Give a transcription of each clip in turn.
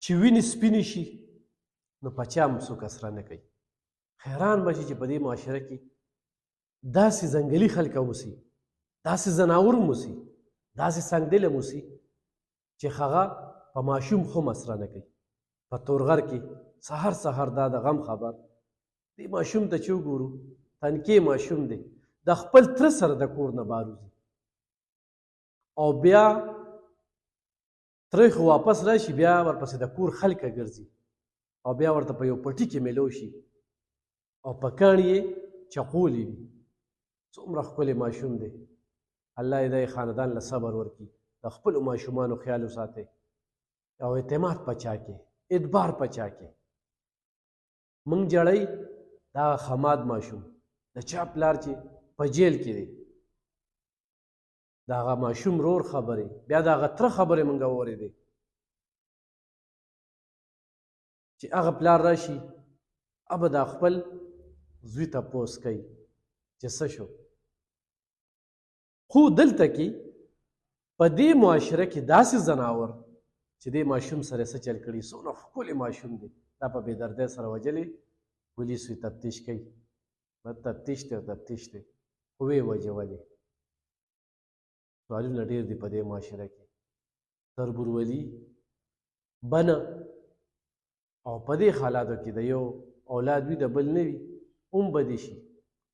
چې وینې سپینې شي نو په چا هم څوک اسره نه کوي. حیران به شي چې په دې معاشره کې داسې ځنګلي خلک هم اوسي، داسې ځناور هم اوسي، داسې سنګدل هم اوسي چې هغه په ماشوم خو هم اسره نه کوي. په تورغر کې سهار سهار دا د غم خبر دې ماشوم ته چې وګورو تنکې ماشوم دی د خپل تره سره د کور نه بار وځي او بیا تره خو واپس راشي بیا ورپسې د کور خلکه ګرځي او بیا ورته په یو پټي کې میلو شي او په کاڼي یې چقولې وي. څومره ښکلی ماشوم دی. الله یې د خاندان له صبر ورکړي. د خپلو ماشومانو خیال وساتئ او اعتماد په چا کې، اعتبار په چا کې. موږ جړئ دا خماد ماشوم د چا پلار چې په جیل کې دی د هغه ماشوم رور خبرې بیا د هغه تره خبرې موږ واورېدې چې هغه پلار راشي ابه دا خپل زوی تپوس کوي چې څه شو. خو دلته کې په دې معاشره کې داسې ځناور چې دې ماشوم سره څه چل کړي څومره ښکلی ماشوم دی دا په بې دردۍ سره وجلې پولیسو یې تفتیش کوي. تفتیش دی او تفتیش دی خو ویې وجولې. سوالونه ډېر دي په دې معاشره کې. تربورولي بنه او په دې حالاتو کې د یو اولاد وي د بل نه وي هم بدې شي.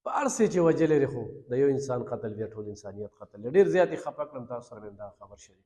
په هر څه چې وجلې خو د یو انسان قتل بیا ټول انسانیت قتل. ډېر زیات یې خفه کړم تاسو سره مې دا خبر شریک